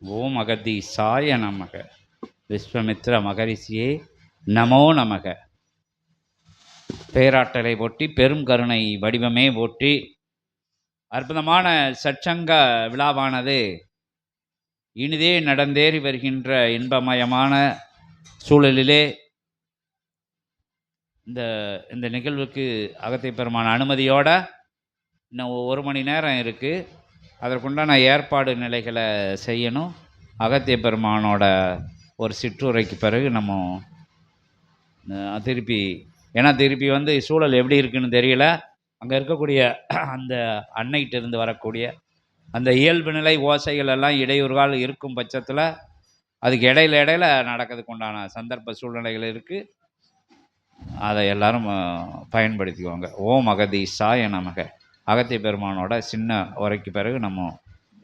ஓம் அகதீசாய நமக. விஸ்வமித்ர மகரிஷியே நமோ நமக. பேராற்றலை போற்றி, பெரும் கருணை வடிவமே போற்றி. அற்புதமான சற்சங்க விழாவானது இனிதே நடந்தேறி வருகின்ற இன்பமயமான சூழலிலே இந்த நிகழ்வுக்கு அகத்திய பெருமான அனுமதியோட இன்னும் 1 மணி நேரம் இருக்குது. அதற்குண்டான ஏற்பாடு நிலைகளை செய்யணும். அகத்திய பெருமானோட ஒரு சிற்றுரைக்கு பிறகு நம்ம திருப்பி வந்து சூழல் எப்படி இருக்குன்னு தெரியல. அங்கே இருக்கக்கூடிய அந்த அன்னைகிட்ட இருந்து வரக்கூடிய அந்த இயல்பு நிலை ஓசைகள் எல்லாம் இடையூறுகால் இருக்கும் பட்சத்தில் அதுக்கு இடையில நடக்கிறதுக்கு உண்டான சந்தர்ப்ப சூழ்நிலைகள் இருக்குது. அதை எல்லாரும் பயன்படுத்திக்குவாங்க. ஓம் அகதீசாய நமக. அகத்திய பெருமானோட சின்ன உரைக்கு பிறகு நம்ம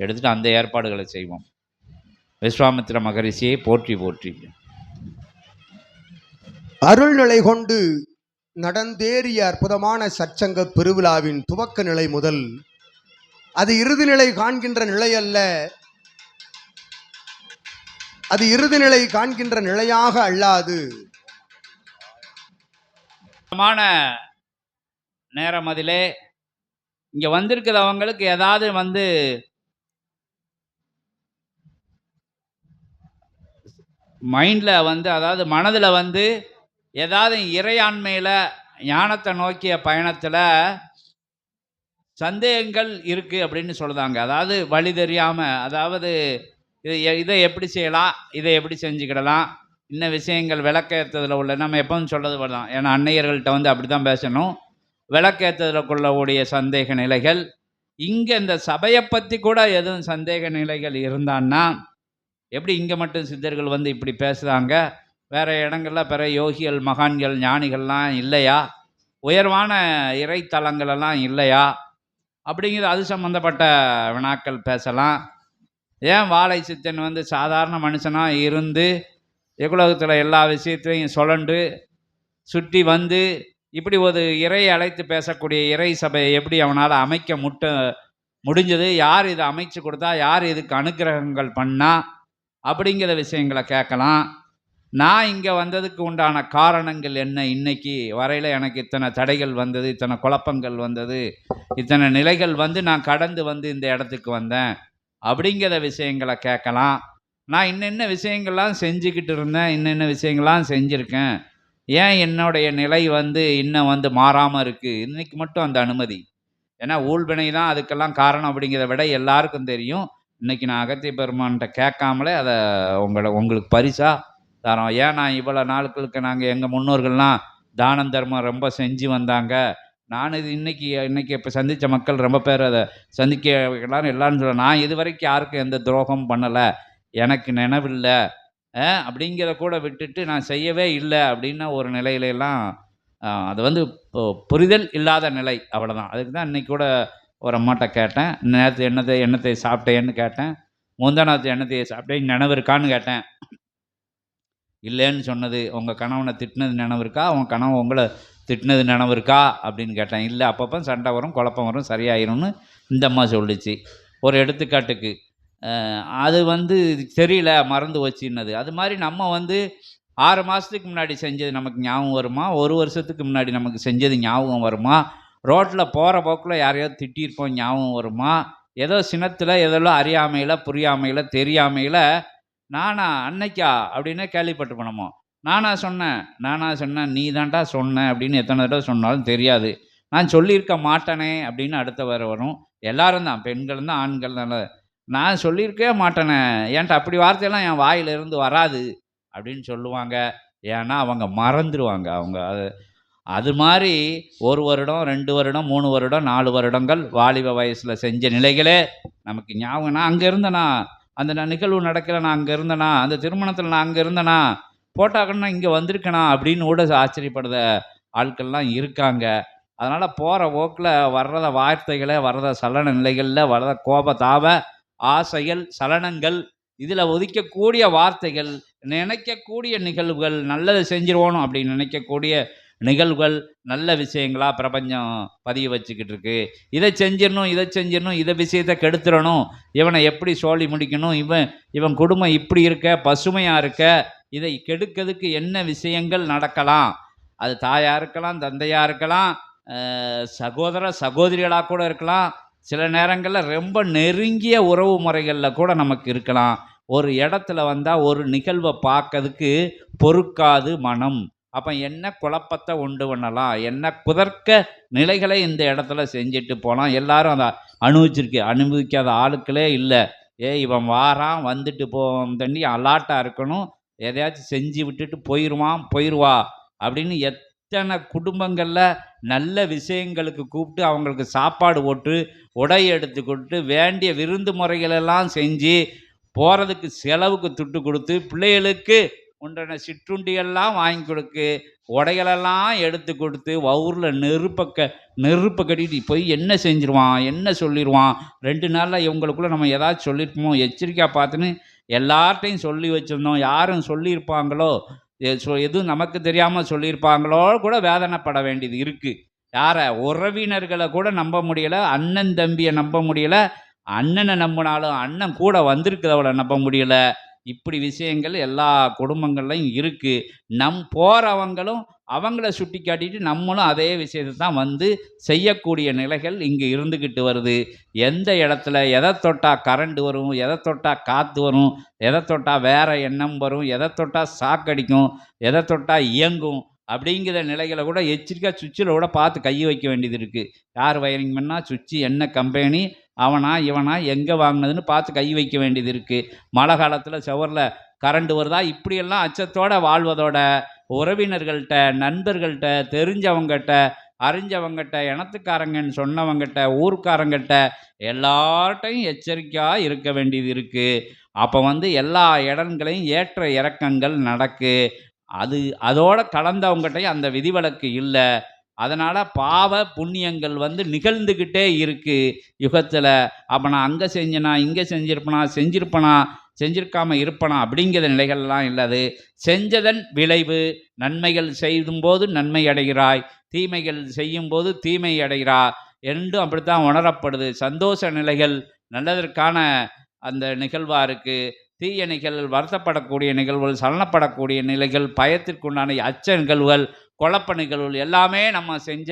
எடுத்துகிட்டு அந்த ஏற்பாடுகளை செய்வோம். விஸ்வாமித்திர மகரிஷியை போற்றி போற்றி. அருள்நிலை கொண்டு நடந்தேறிய அற்புதமான சற்சங்க பெருவிழாவின் துவக்க நிலை முதல் அது இறுதி நிலை காண்கின்ற நிலை அல்ல, அது இறுதி நிலை காண்கின்ற நிலையாக அல்லாது நேரம் அதிலே இங்க வந்திருக்கிறவங்களுக்கு ஏதாவது வந்து மைண்ட்ல வந்து, அதாவது மனதில் வந்து ஏதாவது இறையாண்மையில் ஞானத்தை நோக்கிய பயணத்தில் சந்தேகங்கள் இருக்குது அப்படின்னு சொல்லுதாங்க. அதாவது வழி தெரியாமல், அதாவது இதை எப்படி செய்யலாம், இதை எப்படி செஞ்சுக்கிடலாம், இன்னும் விஷயங்கள் விளக்கேற்றதில் உள்ள, நம்ம எப்பவும் சொல்கிறது வரலாம். ஏன்னா அன்னையர்கள்ட்ட வந்து அப்படி தான் பேசணும். விளக்கேற்றதில் கொள்ளக்கூடிய சந்தேக நிலைகள், இங்கே இந்த சபையை பற்றி கூட எதுவும் சந்தேக நிலைகள் இருந்தான்னா, எப்படி இங்கே மட்டும் சித்தர்கள் வந்து இப்படி பேசுகிறாங்க, வேறு இடங்களில் பிற யோகிகள் மகான்கள் ஞானிகள்லாம் இல்லையா, உயர்வான இறைத்தலங்களெல்லாம் இல்லையா அப்படிங்கிறது, அது சம்மந்தப்பட்ட வினாக்கள் பேசலாம். ஏன் வாழை சித்தன் வந்து சாதாரண மனுஷனாக இருந்து எகுலகத்தில் எல்லா விஷயத்தையும் சுழண்டு சுற்றி வந்து இப்படி ஒரு இறையை அழைத்து பேசக்கூடிய இறை சபையை எப்படி அவனால் அமைக்க முடிஞ்சது, யார் இதை அமைச்சு கொடுத்தா, யார் இதுக்கு அனுக்கிரகங்கள் பண்ணா அப்படிங்கிற விஷயங்களை கேட்கலாம். நான் இங்கே வந்ததுக்கு உண்டான காரணங்கள் என்ன, இன்னைக்கு வரையில் எனக்கு இத்தனை தடைகள் வந்தது, இத்தனை குழப்பங்கள் வந்தது, இத்தனை நிலைகள் வந்து நான் கடந்து வந்து இந்த இடத்துக்கு வந்தேன் அப்படிங்கிற விஷயங்களை கேட்கலாம். நான் இன்னென்ன விஷயங்கள்லாம் செஞ்சுக்கிட்டு இருந்தேன், இன்னென்ன விஷயங்கள்லாம் செஞ்சுருக்கேன், ஏன் என்னுடைய நிலை வந்து இன்னும் வந்து மாறாமல் இருக்குது, இன்னைக்கு மட்டும் அந்த அனுமதி. ஏன்னா ஊழ்வினை தான் அதுக்கெல்லாம் காரணம் அப்படிங்கிறத விட எல்லாருக்கும் தெரியும். இன்றைக்கி நான் அகத்திய பெருமான்கிட்ட கேட்காமலே அதை உங்களுக்கு பரிசாக தரோம். ஏன் நான் இவ்வளோ நாட்களுக்கு நாங்கள் எங்கள் முன்னோர்கள்லாம் தானம் தர்மம் ரொம்ப செஞ்சு வந்தாங்க. நான் இது இன்னைக்கு இப்போ சந்தித்த மக்கள் ரொம்ப பேர் அதை சந்திக்கலாம் எல்லாரும் சொல்ல, நான் இது வரைக்கும் யாருக்கும் எந்த துரோகம் பண்ணலை, எனக்கு நினைவில்லை அப்படிங்கிறத கூட விட்டுட்டு நான் செய்யவே இல்லை அப்படின்ன ஒரு நிலையிலெல்லாம் அது வந்து புரிதல் இல்லாத நிலை, அவ்வளோதான். அதுக்கு தான் இன்றைக்கி கூட ஒரு அம்மாட்ட கேட்டேன், நேற்று என்னத்தை சாப்பிட்டேன்னு கேட்டேன், முந்தானத்து என்னத்தை சாப்பிட்டேன் நினைவு இருக்கான்னு கேட்டேன். இல்லைன்னு சொன்னது. உங்கள் கணவனை திட்டினது நினைவு இருக்கா, உங்கள் கணவன் உங்களை திட்டினது நினைவு இருக்கா அப்படின்னு கேட்டேன். இல்லை, அப்பப்போ சண்டை வரும், குழப்பம் வரும், சரியாயிரும்னு இந்த அம்மா சொல்லிச்சு. ஒரு எடுத்துக்காட்டுக்கு அது வந்து தெரியல, மறந்து வச்சுன்னது. அது மாதிரி நம்ம வந்து 6 மாதத்துக்கு முன்னாடி செஞ்சது நமக்கு ஞாபகம் வருமா, 1 வருஷத்துக்கு முன்னாடி நமக்கு செஞ்சது ஞாபகம் வருமா, ரோட்டில் போகிற போக்கில் யாரையாவது திட்டியிருப்போம் ஞாபகம் வருமா, ஏதோ சினத்தில் எதெல்லாம் அறியாமையில் புரியாமையில் தெரியாமையில் நானா அன்னைக்கா அப்படின்னு கேள்விப்பட்டு நம்ம நானா சொன்னேன் நீ தான்டா சொன்ன அப்படின்னு எத்தனை தடவை சொன்னாலும் தெரியாது. நான் சொல்லியிருக்க மாட்டேனே அப்படின்னு அடுத்த வரும். எல்லாரும் தான், பெண்கள் தான், ஆண்கள் தான். நான் சொல்லியிருக்கவே மாட்டேனே, ஏன்ட்ட அப்படி வார்த்தையெல்லாம் என் வாயிலிருந்து வராது அப்படின்னு சொல்லுவாங்க. ஏன்னா அவங்க மறந்துடுவாங்க. அவங்க அது மாதிரி 1 வருடம் 2 வருடம் 3 வருடம் 4 வருடங்கள் வாலிப வயசில் செஞ்ச நிலைகளே நமக்கு ஞாபகம். நான் அங்கே இருந்தேனா, அந்த நிகழ்வு நடக்கிற நான் அங்கே இருந்தேனா, அந்த திருமணத்தில் நான் அங்கே இருந்தேனா, போட்டாக்கன்னா இங்கே வந்திருக்கேனா அப்படின்னு கூட ஆச்சரியப்படுற ஆட்கள்லாம் இருக்காங்க. அதனால் போகிற போக்கில் வர்றத வார்த்தைகளை, வர்றத சலன நிலைகளில் வர்றத கோப தாப ஆசைகள் சலனங்கள், இதில் ஒதுக்கக்கூடிய வார்த்தைகள், நினைக்கக்கூடிய நிகழ்வுகள், நல்லது செஞ்சிருவோணும் அப்படின்னு நினைக்கக்கூடிய நிகழ்வுகள் நல்ல விஷயங்களா பிரபஞ்சம் பதிய வச்சுக்கிட்டு இருக்கு. இதை செஞ்சிடணும், இதை விஷயத்தை கெடுத்துடணும், இவனை எப்படி சோழி முடிக்கணும், இவன் குடும்பம் இப்படி இருக்க பசுமையாக இருக்க, இதை கெடுக்கிறதுக்கு என்ன விஷயங்கள் நடக்கலாம். அது தாயாக இருக்கலாம், தந்தையாக இருக்கலாம், சகோதர சகோதரிகளாக கூட இருக்கலாம், சில நேரங்களில் ரொம்ப நெருங்கிய உறவு முறைகளில் கூட நமக்கு இருக்கலாம். ஒரு இடத்துல வந்தால் ஒரு நிகழ்வை பார்க்கறதுக்கு பொறுக்காது மனம். அப்போ என்ன குழப்பத்தை உண்டு பண்ணலாம், என்ன குதர்க்க நிலைகளை இந்த இடத்துல செஞ்சுட்டு போகலாம். எல்லாரும் அதை அனுபவிக்காத ஆளுக்களே இல்லை. இவன் வாரான், வந்துட்டு தண்ணி அலாட்டாக இருக்கணும், எதையாச்சும் செஞ்சு விட்டுட்டு போயிடுவா அப்படின்னு எத்தனை குடும்பங்களில் நல்ல விஷயங்களுக்கு கூப்பிட்டு அவங்களுக்கு சாப்பாடு போட்டு உடை எடுத்து கொடுத்து வேண்டிய விருந்து முறைகளெல்லாம் செஞ்சு போகிறதுக்கு செலவுக்கு துட்டு கொடுத்து பிள்ளைகளுக்கு உண்டான சிற்றுண்டிகள்லாம் வாங்கி கொடுக்கு உடைகளெல்லாம் எடுத்து கொடுத்து ஊரில் நெருப்பை கட்டிட்டு போய் என்ன செஞ்சிருவான், என்ன சொல்லிடுவான், 2 நாளில் இவங்களுக்குள்ளே நம்ம ஏதாச்சும் சொல்லியிருப்போமோ எச்சரிக்கையாக பார்த்துன்னு எல்லார்ட்டையும் சொல்லி வச்சுருந்தோம். யாரும் சொல்லியிருப்பாங்களோ, எதுவும் நமக்கு தெரியாமல் சொல்லியிருப்பாங்களோ கூட வேதனைப்பட வேண்டியது இருக்குது. யாரை? உறவினர்களை கூட நம்ப முடியலை, அண்ணன் தம்பியை நம்ப முடியலை, அண்ணனை நம்பினாலும் அண்ணன் கூட வந்திருக்கிறவளை நம்ப முடியலை. இப்படி விஷயங்கள் எல்லா குடும்பங்கள்லையும் இருக்குது. போகிறவங்களும் அவங்கள சுட்டி காட்டிட்டு நம்மளும் அதே விஷயத்தை தான் வந்து செய்யக்கூடிய நிலைகள் இங்கே இருந்துக்கிட்டு வருது. எந்த இடத்துல எதை தொட்டால் கரண்ட் வரும், எதை தொட்டால் காற்று வரும், எதை தொட்டால் வேறு எண்ணம் வரும், எதை தொட்டால் சாக்கடிக்கும், எதை தொட்டால் இயங்கும் அப்படிங்கிற நிலைகளை கூட எச்சரிக்கையாக சுவிட்சில் கூட பார்த்து கை வைக்க வேண்டியது இருக்குது. யார் வயரிங் பண்ணால் சுவிட்சு என்ன கம்பெனி, அவனா இவனா எங்கே வாங்கினதுன்னு பார்த்து கை வைக்க வேண்டியது இருக்குது. மழை காலத்தில் செவரில் கரண்ட் வருதா, இப்படியெல்லாம் அச்சத்தோடு வாழ்வதோட உறவினர்கள்ட்ட, நண்பர்கள்ட்ட, தெரிஞ்சவங்ககிட்ட, அறிஞ்சவங்ககிட்ட, இனத்துக்காரங்கன்னு சொன்னவங்ககிட்ட, ஊருக்காரங்கிட்ட எல்லார்ட்டையும் எச்சரிக்கையாக இருக்க வேண்டியது இருக்குது. அப்போ வந்து எல்லா இடங்களையும் ஏற்ற இறக்கங்கள் நடக்கு. அதோட கலந்தவங்ககிட்டையும் அந்த விதிவிலக்கு இல்லை. அதனால் பாவ புண்ணியங்கள் வந்து நிகழ்ந்துக்கிட்டே இருக்குது யுகத்தில். அப்போ நான் அங்கே செஞ்சனா, இங்கே செஞ்சிருக்காமல் இருப்பனா அப்படிங்கிற நிலைகள்லாம் இல்லாது. செஞ்சதன் விளைவு நன்மைகள் செய்யும்போது நன்மை அடைகிறாய், தீமைகள் செய்யும்போது தீமை அடைகிறாய் என்றும் அப்படித்தான் உணரப்படுது. சந்தோஷ நிலைகள் நல்லதற்கான அந்த நிகழ்வாக இருக்குது. தீய நிகழ்வுகள், வருத்தப்படக்கூடிய நிகழ்வுகள், சலனப்படக்கூடிய நிலைகள், பயத்திற்குண்டான அச்ச நிகழ்வுகள், குழப்ப நிகழ்வுகள் எல்லாமே நம்ம செஞ்ச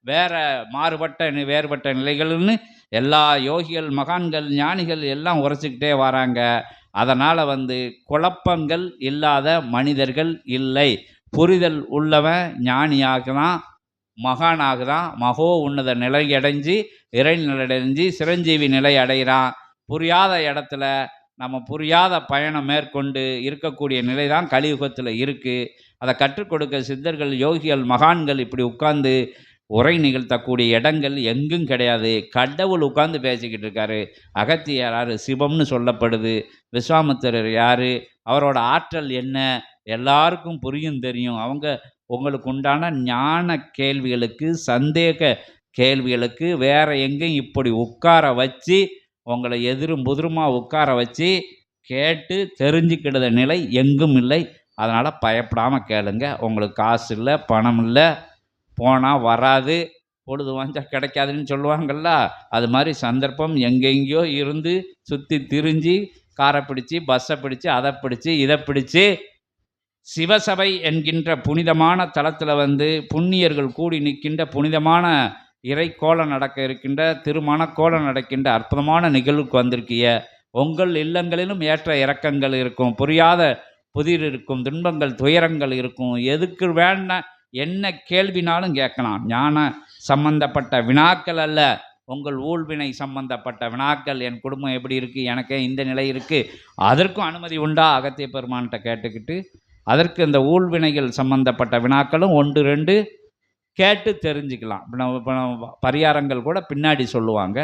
வேறுபட்ட நிலைகள்னு எல்லா யோகிகள், மகான்கள், ஞானிகள் எல்லாம் உரைச்சிக்கிட்டே வராங்க. அதனால் வந்து குழப்பங்கள் இல்லாத மனிதர்கள் இல்லை. புரிதல் உள்ளவன் ஞானியாகலாம், மகானாகலாம், மகோ உன்னத நிலை அடைஞ்சு இறைநிலை அடைஞ்சு சிரஞ்சீவி நிலை அடைகிறான். புரியாத இடத்துல நம்ம புரியாத பயணம் மேற்கொண்டு இருக்கக்கூடிய நிலை தான் கலியுகத்தில் இருக்குது. அதை கற்றுக் கொடுக்க சித்தர்கள், யோகிகள், மகான்கள் இப்படி உட்கார்ந்து உரை நிகழ்த்தக்கூடிய இடங்கள் எங்கும் கிடையாது. கடவுள் உட்கார்ந்து பேசிக்கிட்டு இருக்காரு. அகத்தியர் யார்? சிவம்னு சொல்லப்படுது. விஸ்வாமித்திரர் யார்? அவரோட ஆற்றல் என்ன? எல்லாருக்கும் புரியும், தெரியும். உங்களுக்கு உண்டான ஞான கேள்விகளுக்கு, சந்தேக கேள்விகளுக்கு வேற எங்கேயும் இப்படி உட்கார வச்சு உங்களை எதிரும் புதிருமாக உட்கார வச்சு கேட்டு தெரிஞ்சுக்கிற நிலை எங்கும் இல்லை. அதனால் பயப்படாமல் கேளுங்க. உங்களுக்கு காசு இல்லை, பணம் இல்லை, போனால் வராது, பொழுது வாஞ்சா கிடைக்காதுன்னு சொல்லுவாங்கள்ல, அது மாதிரி சந்தர்ப்பம் எங்கெங்கேயோ இருந்து சுற்றி திரிஞ்சு காரை பிடிச்சி, பஸ்ஸை பிடிச்சி, அதை பிடிச்சி, இதை பிடிச்சி சிவசபை என்கின்ற புனிதமான தலத்தில் வந்து புண்ணியர்கள் கூடி நிற்கின்ற புனிதமான இறை கோலம் நடக்க இருக்கின்ற, திருமண கோலம் நடக்கின்ற அற்புதமான நிகழ்வுக்கு வந்திருக்கிய உங்கள் இல்லங்களிலும் ஏற்ற இறக்கங்கள் இருக்கும், புரியாத புதிர் இருக்கும், துன்பங்கள் துயரங்கள் இருக்கும். எதுக்கு வேண்டாம் என்ன கேள்வினாலும் கேட்கலாம். ஞான சம்பந்தப்பட்ட வினாக்கள் அல்ல, உங்கள் ஊழ்வினை சம்பந்தப்பட்ட வினாக்கள். என் குடும்பம் எப்படி இருக்குது, எனக்கு இந்த நிலை இருக்குது, அதற்கும் அனுமதி உண்டா அகத்திய பெருமான்கிட்ட கேட்டுக்கிட்டு அதற்கு இந்த ஊழ்வினைகள் சம்பந்தப்பட்ட வினாக்களும் 1 2 கேட்டு தெரிஞ்சுக்கலாம். இப்போ பரிகாரங்கள் கூட பின்னாடி சொல்லுவாங்க.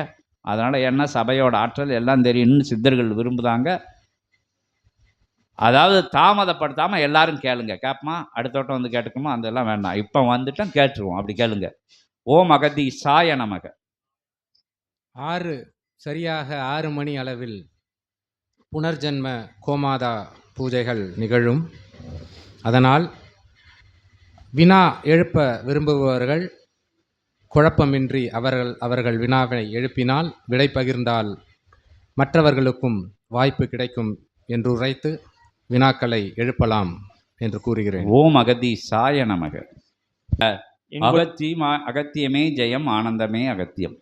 அதனால் என்ன சபையோட ஆற்றல் எல்லாம் தெரியும்னு சித்தர்கள் விரும்புதாங்க. அதாவது தாமதப்படுத்தாமல் எல்லாரும் கேளுங்க. கேட்போமா, அடுத்தவட்டம் வந்து கேட்டுக்குமா, அதெல்லாம் வேண்டாம், இப்போ வந்துட்டோம் கேட்டுருவோம், அப்படி கேளுங்க. ஓம் அகதீசாய நமக. சரியாக 6 மணி அளவில் புனர்ஜென்ம கோமாதா பூஜைகள் நிகழும். அதனால் வினா எழுப்ப விரும்புபவர்கள் குழப்பமின்றி அவர்கள் வினாவை எழுப்பினால், விடை பகிர்ந்தால் மற்றவர்களுக்கும் வாய்ப்பு கிடைக்கும் என்று உரைத்து வினாக்களை எழுப்பலாம் என்று கூறுகிறேன். ஓம் அகதீசாய நமக. அகத்தியமே ஜெயம், ஆனந்தமே அகத்தியம்.